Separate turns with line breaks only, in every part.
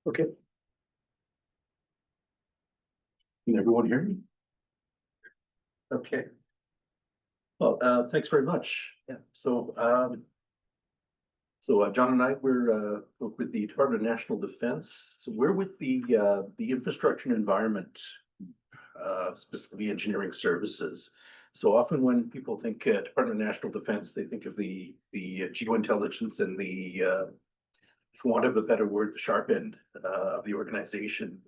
Okay. Can everyone hear me? Okay. Well, thanks very much. Yeah. John and I, we're with the Department of National Defense. So we're with the infrastructure and environment, specifically engineering services. So often when people think Department of National Defense, they think of the geointelligence and the for want of a better word, the sharp end of the organization.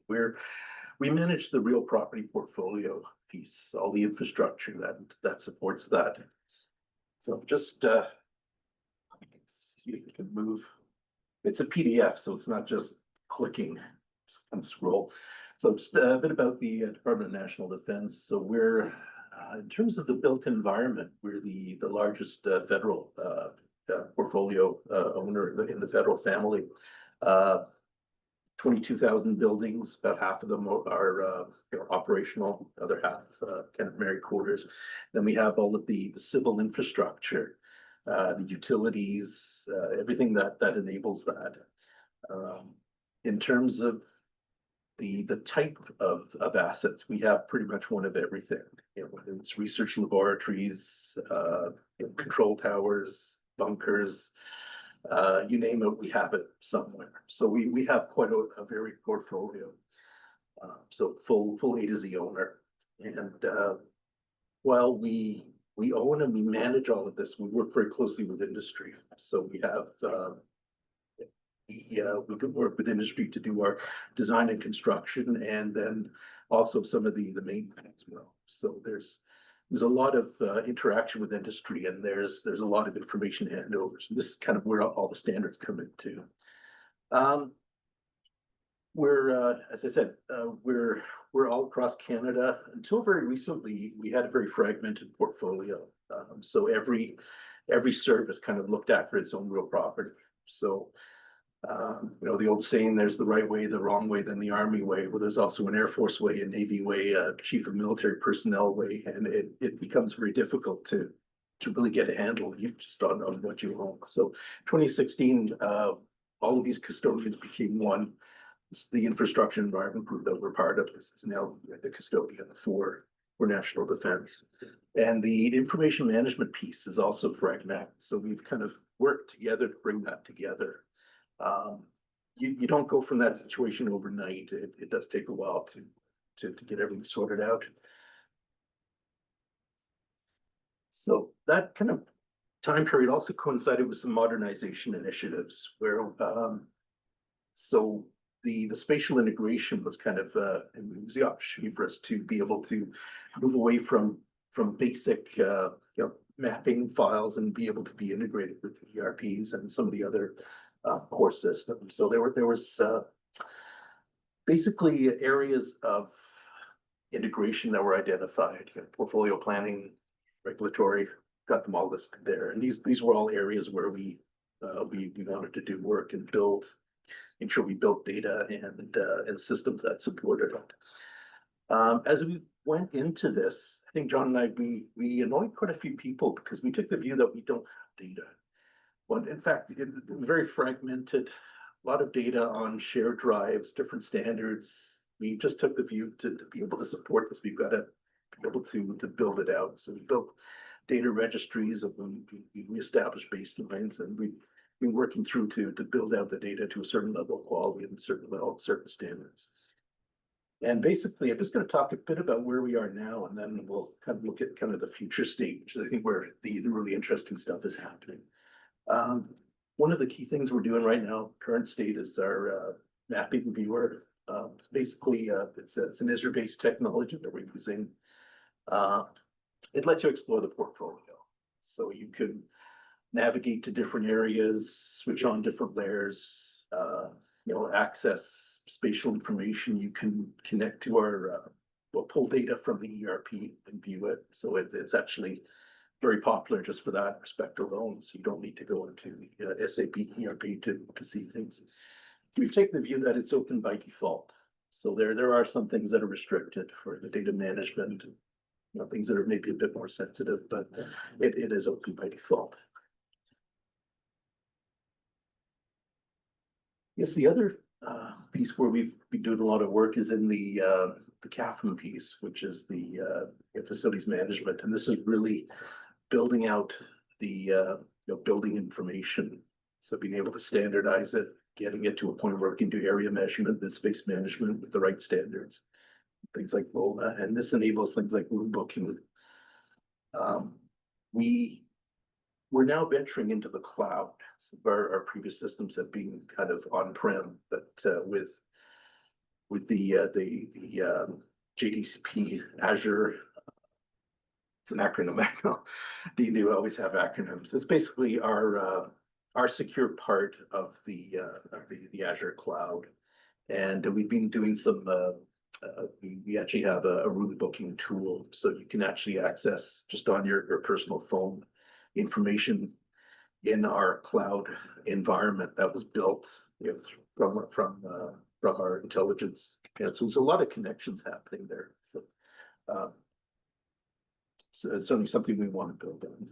We manage the real property portfolio piece, all the infrastructure that supports that. So just see if we can move. It's a PDF, so it's not just clicking, just kind of scroll. So just a bit about the Department of National Defense. So we're, in terms of the built environment, we're the largest federal portfolio owner in the federal family. 22,000 buildings, about half of them are operational, other half kind of married quarters. Then we have all of the civil infrastructure, the utilities, everything that enables that. In terms of the type of assets, we have pretty much one of everything, whether it's research laboratories, control towers, bunkers, you name it, we have it somewhere. So we have quite a varied portfolio. So full A to Z owner. And while we own and we manage all of this, we work very closely with industry. So we have we could work with industry to do our design and construction, and then also some of the maintenance as well. So there's a lot of interaction with industry, and there's a lot of information handovers. And this is kind of where all the standards come into. We're, as I said, we're all across Canada. Until very recently, we had a very fragmented portfolio. So every service kind of looked after its own real property. So the old saying, there's the right way, the wrong way, then the Army way. Well, there's also an Air Force way, a Navy way, a Chief of Military Personnel way, and it becomes very difficult to really get a handle just on what you own. So 2016, all of these custodians became one. It's the infrastructure environment group that we're part of. This is now the custodian for national defense. And the information management piece is also fragmented. So we've kind of worked together to bring that together. You don't go from that situation overnight. It does take a while to get everything sorted out. So that kind of time period also coincided with some modernization initiatives where so the spatial integration was kind of it was the opportunity for us to be able to move away from basic mapping files and be able to be integrated with the ERPs and some of the other core systems. So there was basically areas of integration that were identified, portfolio planning, regulatory, got them all listed there. And these were all areas where we wanted to do work and ensure we built data and systems that supported it. As we went into this, I think John and I, we annoyed quite a few people because we took the view that we don't have data. But in fact, it's very fragmented, a lot of data on shared drives, different standards. We just took the view to be able to support this. We've got to be able to build it out. So we built data registries, and we established baselines, and we've been working through to build out the data to a certain level of quality and certain standards. And basically, I'm just going to talk a bit about where we are now, and then we'll kind of look at kind of the future state, which is I think where the really interesting stuff is happening. One of the key things we're doing right now, current state, is our mapping viewer. It's basically it's an Azure-based technology that we're using. It lets you explore the portfolio, so you can navigate to different areas, switch on different layers, access spatial information. You can connect to our pull data from the ERP and view it. So it's actually very popular just for that respect alone. So you don't need to go into the SAP ERP to see things. We've taken the view that it's open by default. So there are some things that are restricted for the data management, things that are maybe a bit more sensitive, but it is open by default. Yes, the other piece where we've been doing a lot of work is in the CAFM piece, which is the facilities management. And this is really building out the building information. So being able to standardize it, getting it to a point where we can do area measurement, the space management with the right standards, things like VOLA. And this enables things like room booking. We're now venturing into the cloud. Some of our previous systems have been kind of on-prem, but with the JDCP Azure, it's an acronym. I know D&D always have acronyms. It's basically our secure part of the Azure cloud, and we've been doing some. We actually have a room booking tool, so you can actually access just on your personal phone information in our cloud environment that was built, from our intelligence. And so there's a lot of connections happening there. So, so it's certainly something we want to build on.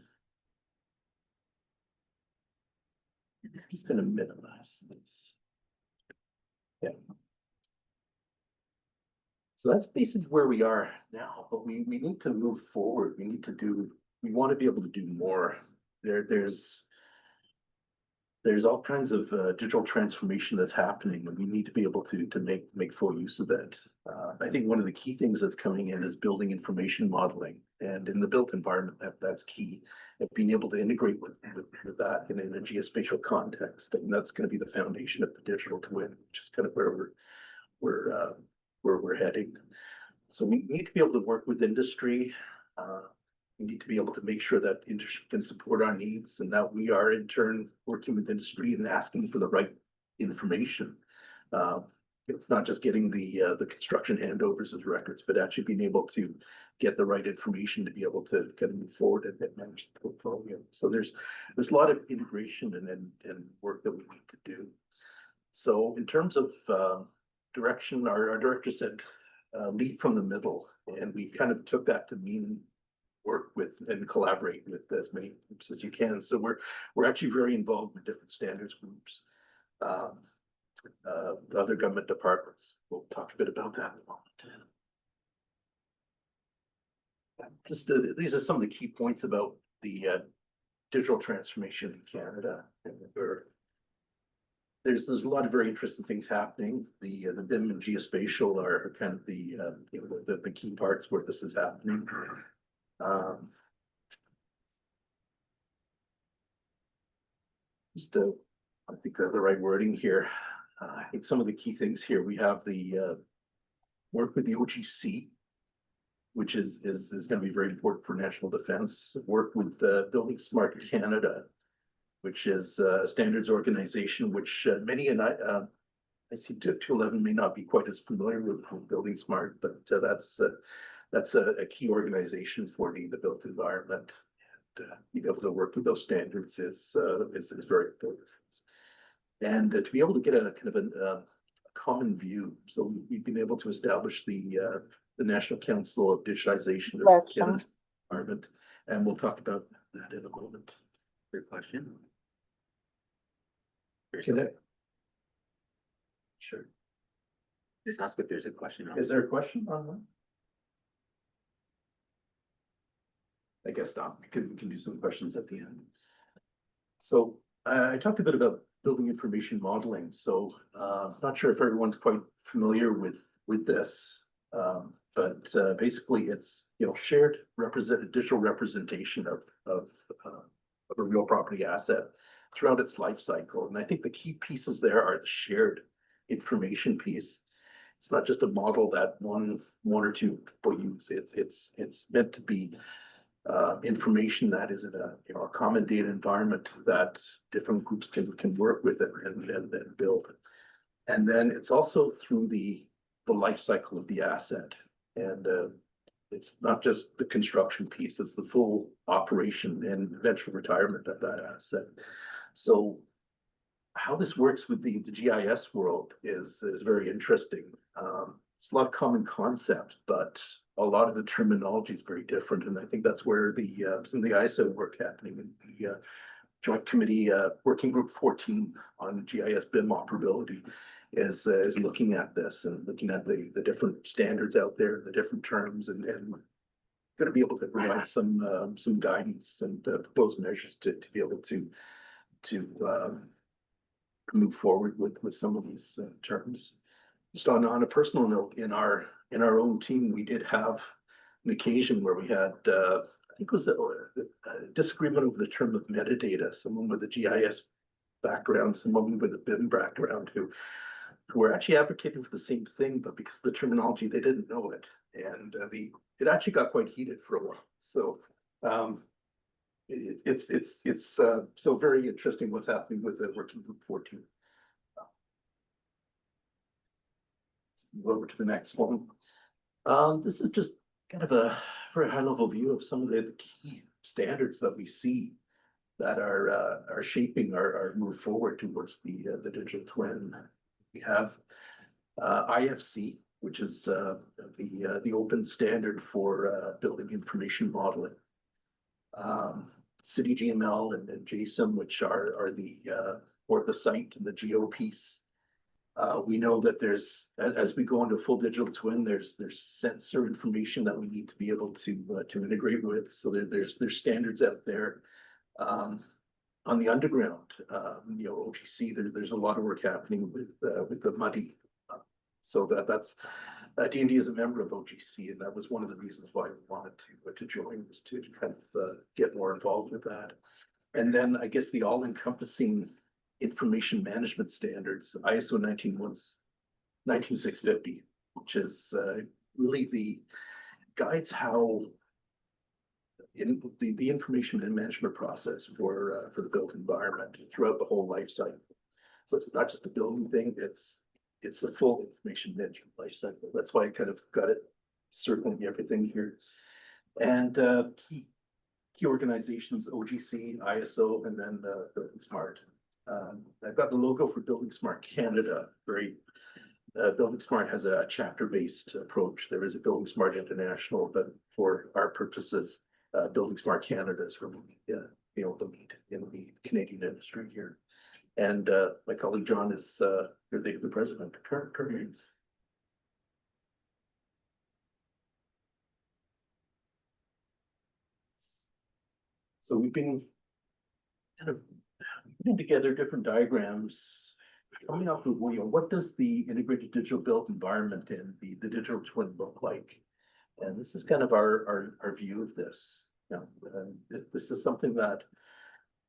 I'm just going to minimize this. Yeah. So that's basically where we are now, but we need to move forward. We want to be able to do more. There's all kinds of digital transformation that's happening, and we need to be able to make full use of it. I think one of the key things that's coming in is building information modeling, and in the built environment, that's key. And being able to integrate with that in a geospatial context, and that's going to be the foundation of the digital twin, which is kind of where we're heading. So we need to be able to work with industry. We need to be able to make sure that industry can support our needs, and that we are in turn working with industry and asking for the right information. It's not just getting the construction handovers as records, but actually being able to get the right information to be able to kind of move forward and manage the portfolio. So there's a lot of integration and work that we need to do. So in terms of direction, our director said lead from the middle, and we kind of took that to mean work with and collaborate with as many groups as you can. So we're actually very involved with different standards groups, other government departments. We'll talk a bit about that in a moment. Just these are some of the key points about the digital transformation in Canada. There's a lot of very interesting things happening. The BIM and geospatial are kind of the key parts where this is happening. I think the right wording here. I think some of the key things here, we have the work with the OGC, which is going to be very important for national defense. Work with Building Smart Canada, which is a standards organization, which many and I see 211 may not be quite as familiar with Building Smart, but that's a key organization for the built environment. And being able to work with those standards is very important. And to be able to get a kind of a common view. So we've been able to establish the National Council of Digitalization of Canada's environment, and we'll talk about that in a moment.
Great question.
Sure.
Just ask if there's a question.
Is there a question on that? I guess not. We can do some questions at the end. So I talked a bit about building information modeling. So not sure if everyone's quite familiar with this, but basically it's shared digital representation of a real property asset throughout its life cycle. And I think the key pieces there are the shared information piece. It's not just a model that one or two people use. It's meant to be information that is in a common data environment that different groups can work with and build. And then it's also through the life cycle of the asset. And it's not just the construction piece, it's the full operation and eventual retirement of that asset. So how this works with the GIS world is very interesting. It's a lot of common concept, but a lot of the terminology is very different. And I think that's where some of the ISO work happening in the Joint Committee Working Group 14 on GIS BIM operability is looking at this and looking at the different standards out there, the different terms, and going to be able to provide some guidance and proposed measures to be able to move forward with some of these terms. Just on a personal note, in our own team, we did have an occasion where we had I think it was a disagreement over the term of metadata. Someone with a GIS background, someone with a BIM background who were actually advocating for the same thing, but because of the terminology, they didn't know it, and it actually got quite heated for a while. So it's so very interesting what's happening with the working group 14. Move over to the next one. This is just kind of a very high level view of some of the key standards that we see that are shaping our move forward towards the digital twin. We have IFC, which is the open standard for building information modeling. City GML and JSON, which are the for the site and the geo piece. We know that there's, as we go into full digital twin, there's sensor information that we need to be able to integrate with. So there's standards out there. On the underground, OGC, there's a lot of work happening with the muddy. So that's D&D is a member of OGC, and that was one of the reasons why we wanted to join, was to kind of get more involved with that. And then I guess the all-encompassing information management standards, ISO 19650, which is really the guides how in the information and management process for the built environment throughout the whole life cycle. So it's not just a building thing, it's the full information management life cycle. That's why I kind of got it circling everything here. And key organizations, OGC, ISO, and then Building Smart. I've got the logo for Building Smart Canada. Building Smart has a chapter-based approach. There is a Building Smart International, but for our purposes, Building Smart Canada is really the lead in the Canadian industry here. And my colleague John is the president currently. So we've been kind of putting together different diagrams, coming up with what does the integrated digital built environment and the digital twin look like? And this is kind of our view of this. This is something that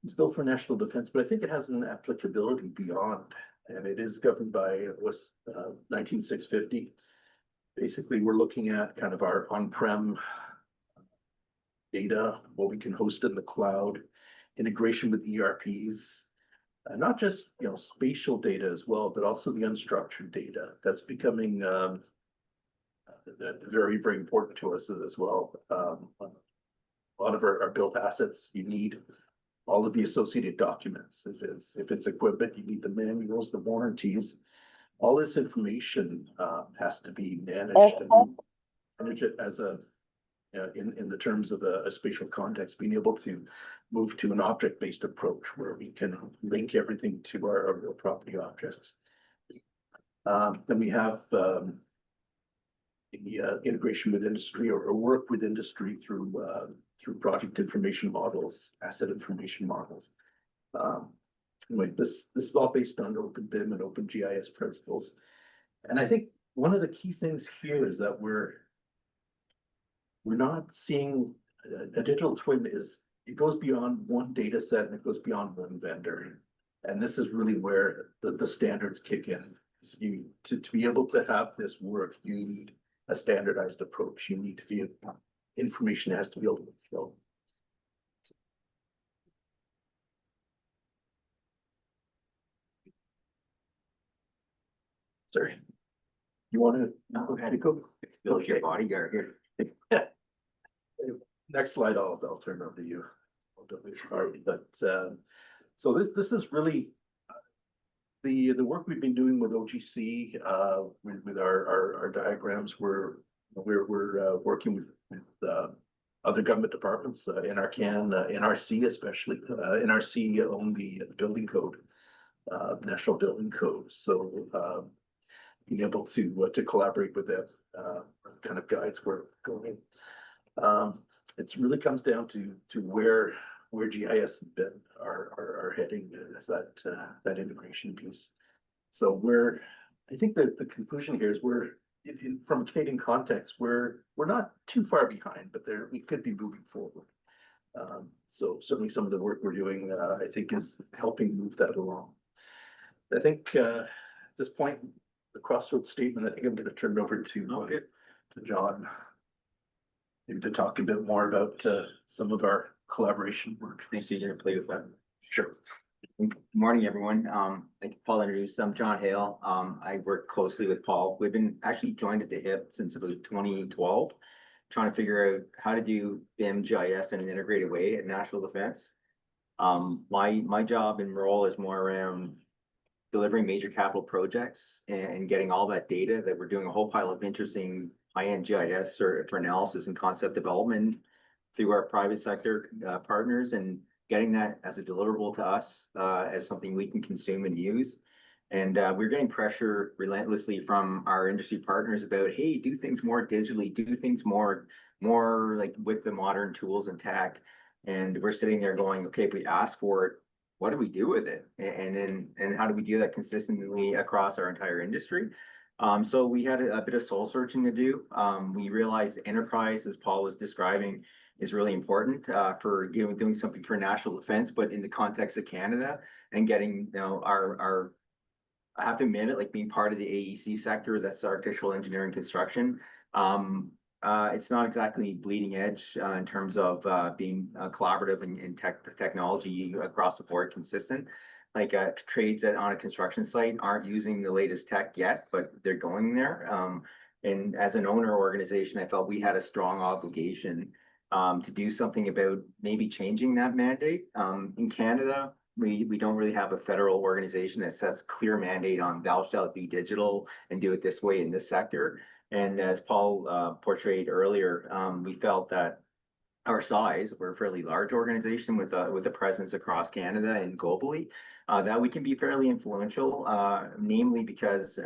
is built for national defense, but I think it has an applicability beyond, and it is governed by 19650. Basically, we're looking at kind of our on-prem data, what we can host in the cloud, integration with ERPs, not just spatial data as well, but also the unstructured data that's becoming very, very important to us as well. A lot of our built assets, you need all of the associated documents. If it's equipment, you need the manuals, the warranties. All this information has to be managed and manage it as in the terms of a spatial context, being able to move to an object-based approach where we can link everything to our real property objects. Then we have the integration with industry or work with industry through project information models, asset information models. Anyway, this is all based on Open BIM and Open GIS principles. And I think one of the key things here is that we're not seeing a digital twin it goes beyond one data set and it goes beyond one vendor. And this is really where the standards kick in. To be able to have this work, you need a standardized approach. You need to be, information has to be able to flow. Sorry. You want to go ahead and go?
Build your bodyguard here.
Next slide, I'll turn over to you. But so this is really the work we've been doing with OGC with our diagrams. We're working with other government departments, NRCan, NRC especially. NRC own the building code. national building codes. So being able to collaborate with them kind of guides where we're going. It really comes down to where GIS and BIM are heading as that integration piece. So I think that the conclusion here is from a Canadian context, we're not too far behind, but we could be moving forward. So certainly some of the work we're doing, I think, is helping move that along. I think at this point, the crossroads statement, I think I'm going to turn it over to John, maybe to talk a bit more about some of our collaboration work.
Thanks, you're gonna play with that.
Sure.
Good morning, everyone. Like Paul introduced, I'm John Hale. I work closely with Paul. We've been actually joined at the hip since about 2012, trying to figure out how to do BIM GIS in an integrated way at National Defense. My job and role is more around delivering major capital projects and getting all that data that we're doing a whole pile of interesting high-end GIS for analysis and concept development through our private sector partners, and getting that as a deliverable to us as something we can consume and use. And we're getting pressure relentlessly from our industry partners about, hey, do things more digitally, do things more like with the modern tools and tech. And we're sitting there going, okay, if we ask for it, what do we do with it? And how do we do that consistently across our entire industry? So we had a bit of soul searching to do. We realized enterprise, as Paul was describing, is really important for doing something for national defense, but in the context of Canada and getting, our I have to admit it, like being part of the AEC sector, that's architectural engineering construction. It's not exactly bleeding edge in terms of being collaborative and technology across the board consistent. Like trades on a construction site aren't using the latest tech yet, but they're going there. And as an owner organization, I felt we had a strong obligation to do something about maybe changing that mandate. In Canada, we don't really have a federal organization that sets clear mandate on thou shalt be digital and do it this way in this sector. And as Paul portrayed earlier, we felt that our size, we're a fairly large organization with a presence across Canada and globally, that we can be fairly influential, mainly because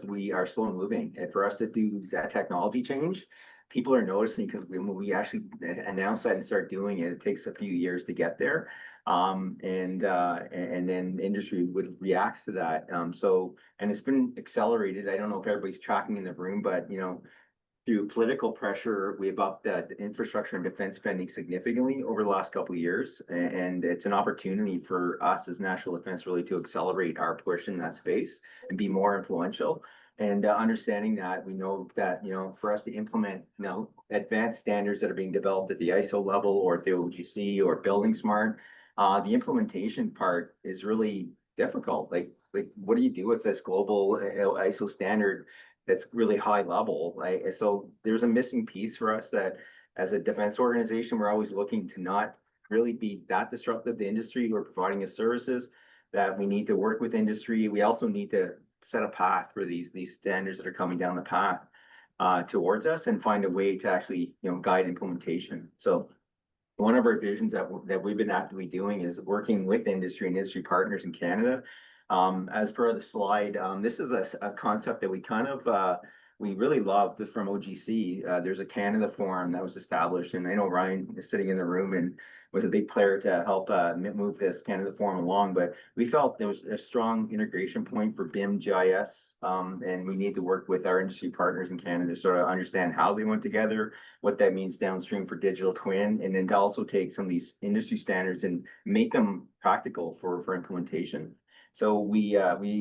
we are slow moving. And for us to do that technology change, people are noticing because when we actually announce that and start doing it, it takes a few years to get there. And then industry would reacts to that. And it's been accelerated. I don't know if everybody's tracking in the room, but through political pressure, we've upped that infrastructure and defense spending significantly over the last couple of years. And it's an opportunity for us as national defense really to accelerate our push in that space and be more influential. And understanding that, we know that, for us to implement, advanced standards that are being developed at the ISO level or at the OGC or Building Smart, the implementation part is really difficult. Like what do you do with this global ISO standard that's really high level? Right? So there's a missing piece for us that as a defense organization, we're always looking to not really be that disruptive to industry who are providing us services, that we need to work with industry. We also need to set a path for these standards that are coming down the path towards us and find a way to actually, guide implementation. So one of our visions that we've been actively doing is working with industry and industry partners in Canada. As per the slide, this is a concept that we we really loved from OGC. There's a Canada forum that was established, and I know Ryan is sitting in the room and was a big player to help move this Canada forum along. But we felt there was a strong integration point for BIM GIS, and we need to work with our industry partners in Canada to sort of understand how they went together, what that means downstream for digital twin, and then to also take some of these industry standards and make them practical for implementation. So we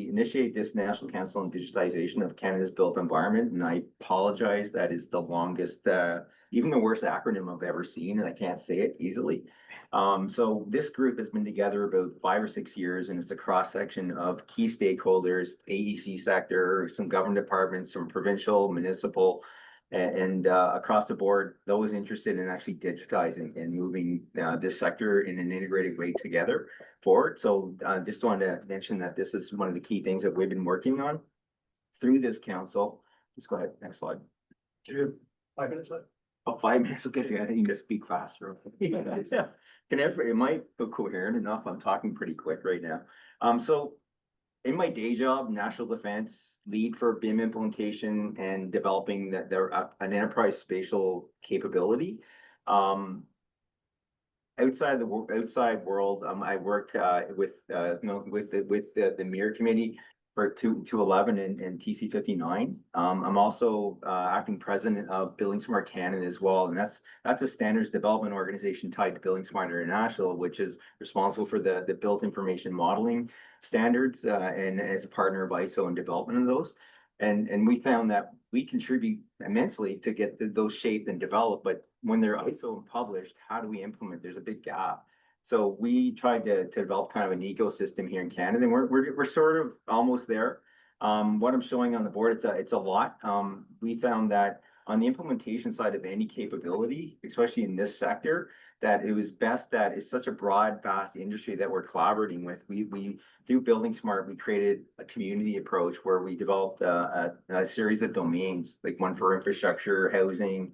initiate this National Council on Digitalization of Canada's Built Environment, and I apologize, that is the longest, even the worst acronym I've ever seen, and I can't say it easily. So this group has been together about 5 or 6 years, and it's a cross section of key stakeholders, AEC sector, some government departments, some provincial, municipal, and across the board, those interested in actually digitizing and moving this sector in an integrated way together forward. So just wanted to mention that this is one of the key things that we've been working on through this council. Just go ahead, next slide.
5 minutes left.
Oh, 5 minutes, okay, so I think you can speak faster. Yeah. Can everybody, am I coherent enough? I'm talking pretty quick right now. So in my day job, national defense, lead for BIM implementation and developing an enterprise spatial capability. Outside outside world, I work with the Mirror Committee for 211 and TC 59. I'm also acting president of Building Smart Canada as well, and that's a standards development organization tied to Building Smart International, which is responsible for the built information modeling standards and as a partner of ISO in development of those. And we found that we contribute immensely to get those shaped and developed, but when they're ISO and published, how do we implement? There's a big gap. So we tried to develop kind of an ecosystem here in Canada, and we're sort of almost there. What I'm showing on the board, it's a lot. We found that on the implementation side of any capability, especially in this sector, that it was best that it's such a broad, vast industry that we're collaborating with. We through Building Smart, we created a community approach where we developed a series of domains, like one for infrastructure, housing,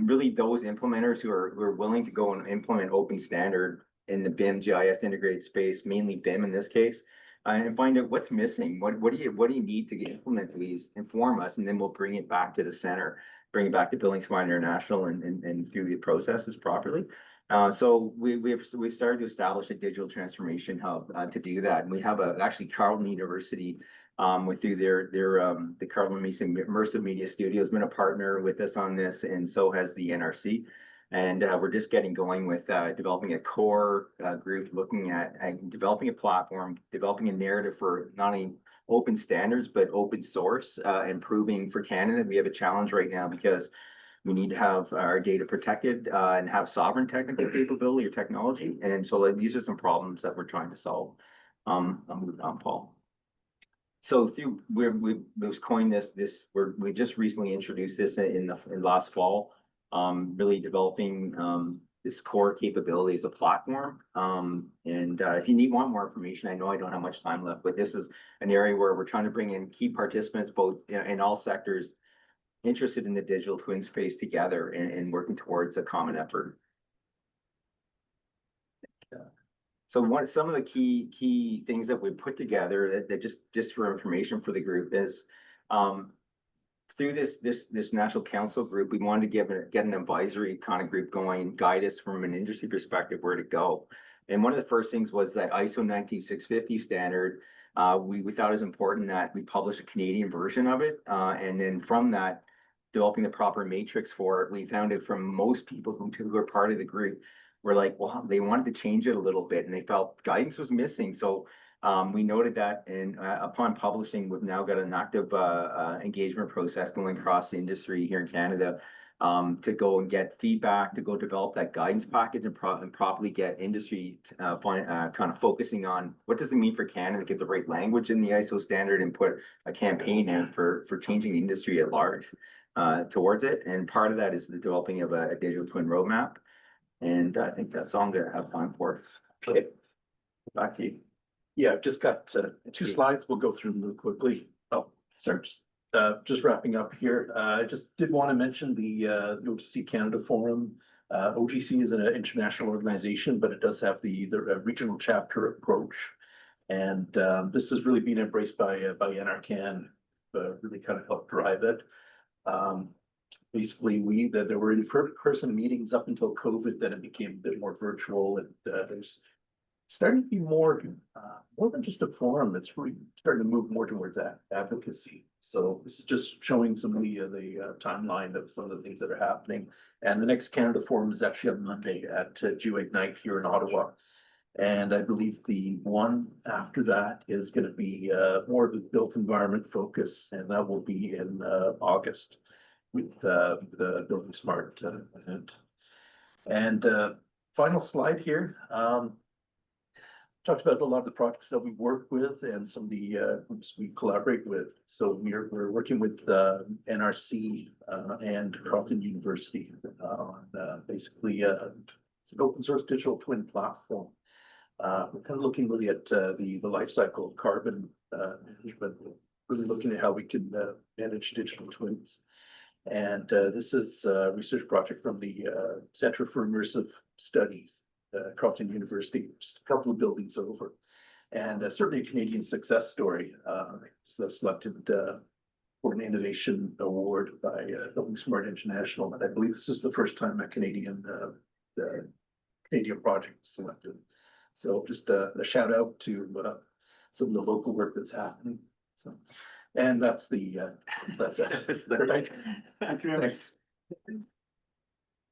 really those implementers who are willing to go and implement open standard in the BIM GIS integrated space, mainly BIM in this case, and find out what's missing. What do you need to implement these? Inform us, and then we'll bring it back to the center, bring it back to Building Smart International, and do the processes properly. So we started to establish a digital transformation hub to do that, and we have actually Carleton University through the Carleton Immersive Media Studio has been a partner with us on this, and so has the NRC. And we're just getting going with developing a core group, looking at developing a platform, developing a narrative for not only open standards, but open source, improving for Canada. We have a challenge right now because we need to have our data protected and have sovereign technical capability or technology. And so like, these are some problems that we're trying to solve. I'll move on, Paul. So through we've coined we just recently introduced this in last fall, really developing this core capability as a platform. If you want more information, I know I don't have much time left, but this is an area where we're trying to bring in key participants, both in all sectors, interested in the digital twin space together and working towards a common effort. So some of the key things that we put together that just for information for the group is through this national council group, we wanted to get an advisory kind of group going, guide us from an industry perspective where to go. And one of the first things was that ISO 19650 standard. We thought it was important that we publish a Canadian version of it, and then from that, developing the proper matrix for it. We found it from most people who are part of the group were like, well, they wanted to change it a little bit and they felt guidance was missing. So we noted that, and upon publishing, we've now got an active engagement process going across the industry here in Canada to go and get feedback, to go develop that guidance package and properly get industry kind of focusing on what does it mean for Canada to get the right language in the ISO standard and put a campaign in for changing the industry at large towards it. And part of that is the developing of a digital twin roadmap. And I think that's all I'm gonna have time for. Okay, back to you.
Yeah, I've just got two slides. We'll go through them really quickly. Oh, sorry, just wrapping up here. I just did want to mention the OGC Canada Forum. OGC is an international organization, but it does have the regional chapter approach. And this has really been embraced by NRCan, really kind of helped drive it. Basically, there were in-person meetings up until COVID, then it became a bit more virtual, and there's starting to be more than just a forum. It's really starting to move more towards that advocacy. So this is just showing some of the timeline of some of the things that are happening. And the next Canada Forum is actually on Monday at Geoignite here in Ottawa. And I believe the one after that is going to be more of a built environment focus, and that will be in August with the Building Smart event. And final slide here. Talked about a lot of the projects that we work with and some of the groups we collaborate with. So we're working with NRC and Carleton University on basically it's an open source digital twin platform. We're kind of looking really at the life cycle of carbon management, really looking at how we can manage digital twins. And this is a research project from the Center for Immersive Studies, Carleton University, just a couple of buildings over. And certainly a Canadian success story. So selected for an innovation award by Building Smart International, and I believe this is the first time a the Canadian project was selected. So just a shout out to some of the local work that's happening. So, and that's it.
That's the-
Right.
Thank you very much.
Thanks.